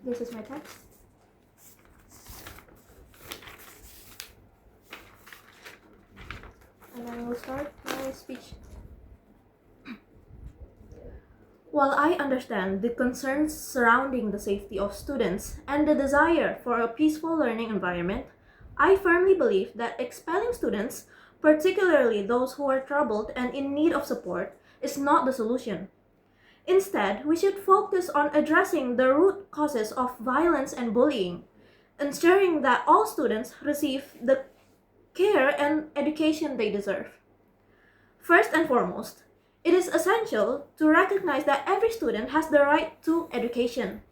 This is my text. And I will start my speech. While I understand the concerns surrounding the safety of students and the desire for a peaceful learning environment, I firmly believe that expelling students, particularly those who are troubled and in need of support, is not the solution. Instead, we should focus on addressing the root causes of violence and bullying, ensuring that all students receive the care and education they deserve. First and foremost, it is essential to recognize that every student has the right to education.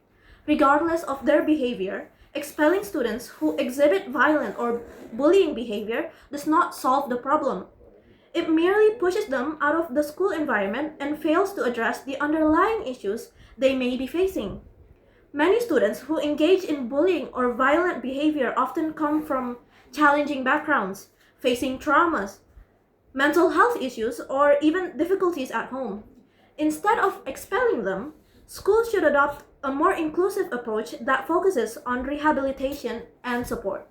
Regardless of their behavior, expelling students who exhibit violent or bullying behavior does not solve the problem. It merely pushes them out of the school environment and fails to address the underlying issues they may be facing. Many students who engage in bullying or violent behavior often come from challenging backgrounds, facing traumas, mental health issues, or even difficulties at home. Instead of expelling them, schools should adopt a more inclusive approach that focuses on rehabilitation and support.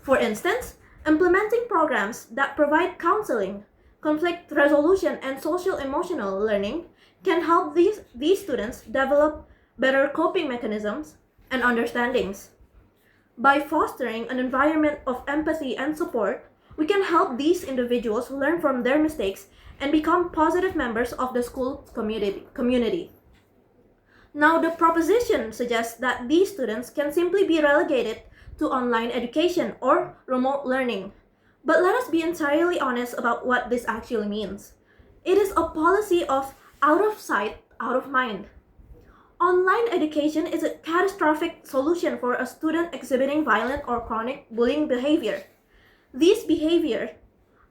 For instance, implementing programs that provide counseling, conflict resolution, and social emotional learning can help these students develop better coping mechanisms and understandings. By fostering an environment of empathy and support, we can help these individuals learn from their mistakes and become positive members of the school community. Now, the proposition suggests that these students can simply be relegated to online education or remote learning. But let us be entirely honest about what this actually means. It is a policy of out of sight, out of mind. Online education is a catastrophic solution for a student exhibiting violent or chronic bullying behavior. These behaviors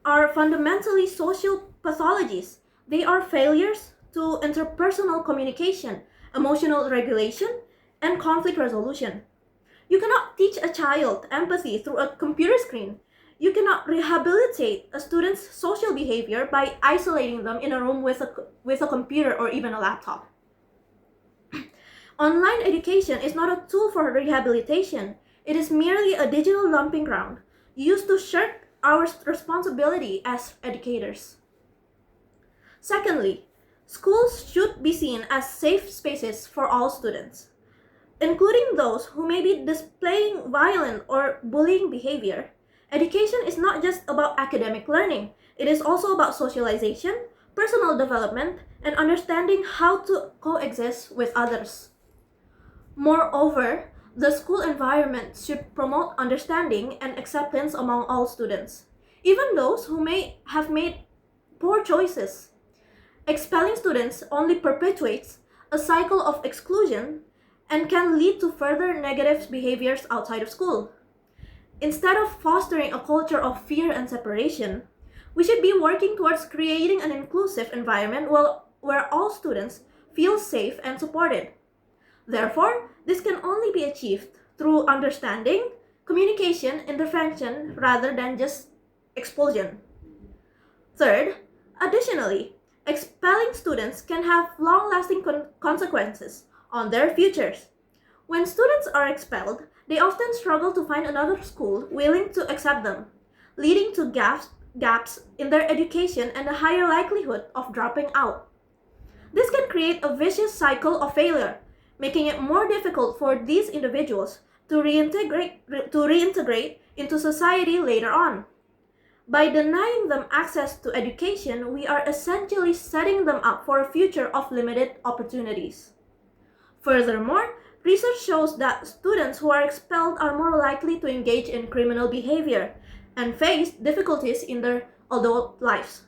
are fundamentally social pathologies. They are failures to interpersonal communication, emotional regulation, and conflict resolution. You cannot teach a child empathy through a computer screen. You cannot rehabilitate a student's social behavior by isolating them in a room with a computer or even a laptop. Online education is not a tool for rehabilitation. It is merely a digital dumping ground used to shirk our responsibility as educators. Secondly, schools should be seen as safe spaces for all students, including those who may be displaying violent or bullying behavior. Education is not just about academic learning, it is also about socialization, personal development, and understanding how to coexist with others. Moreover, the school environment should promote understanding and acceptance among all students, even those who may have made poor choices. Expelling students only perpetuates a cycle of exclusion and can lead to further negative behaviors outside of school. Instead of fostering a culture of fear and separation, we should be working towards creating an inclusive environment where all students feel safe and supported. Therefore, this can only be achieved through understanding, communication, intervention, rather than just expulsion. Third, additionally, expelling students can have long-lasting consequences on their futures. When students are expelled, they often struggle to find another school willing to accept them, leading to gaps in their education and a higher likelihood of dropping out. This can create a vicious cycle of failure, making it more difficult for these individuals to reintegrate into society later on. By denying them access to education, we are essentially setting them up for a future of limited opportunities. Furthermore, research shows that students who are expelled are more likely to engage in criminal behavior and face difficulties in their adult lives.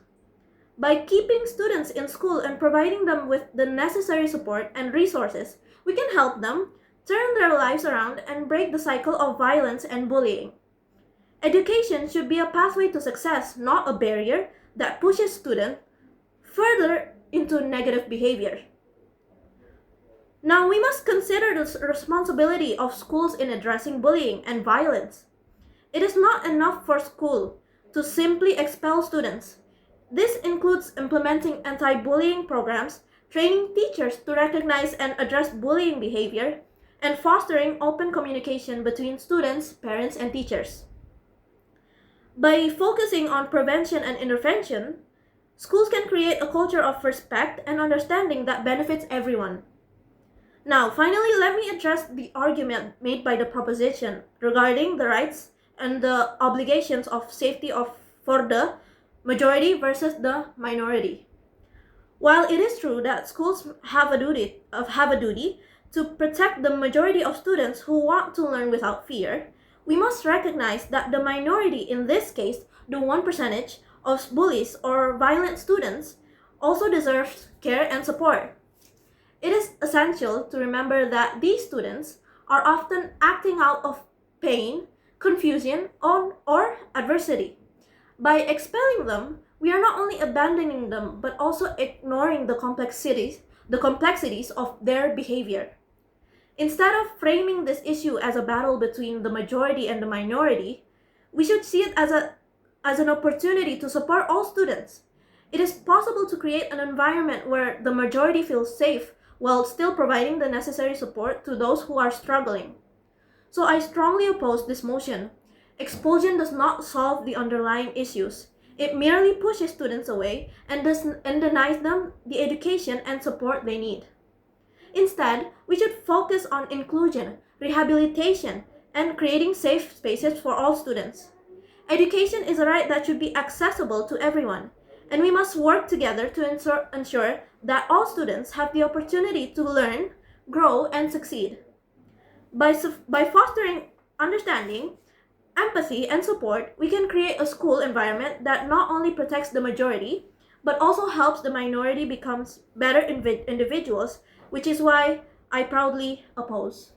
By keeping students in school and providing them with the necessary support and resources, we can help them turn their lives around and break the cycle of violence and bullying. Education should be a pathway to success, not a barrier that pushes students further into negative behavior. Now, we must consider the responsibility of schools in addressing bullying and violence. It is not enough for school to simply expel students. This includes implementing anti-bullying programs, training teachers to recognize and address bullying behavior, and fostering open communication between students, parents, and teachers. By focusing on prevention and intervention, schools can create a culture of respect and understanding that benefits everyone. Now, finally, let me address the argument made by the proposition regarding the rights and the obligations of safety for the majority versus the minority. While it is true that schools have a duty to protect the majority of students who want to learn without fear, we must recognize that the minority, in this case, the 1% of bullies or violent students, also deserves care and support. It is essential to remember that these students are often acting out of pain, confusion, or adversity. By expelling them, we are not only abandoning them but also ignoring the complexities of their behavior. Instead of framing this issue as a battle between the majority and the minority, we should see it as an opportunity to support all students. It is possible to create an environment where the majority feels safe while still providing the necessary support to those who are struggling. So I strongly oppose this motion. Expulsion does not solve the underlying issues. It merely pushes students away and denies them the education and support they need. Instead, we should focus on inclusion, rehabilitation, and creating safe spaces for all students. Education is a right that should be accessible to everyone, and we must work together to ensure that all students have the opportunity to learn, grow, and succeed. By fostering understanding, empathy, and support, we can create a school environment that not only protects the majority, but also helps the minority become better individuals, which is why I proudly oppose.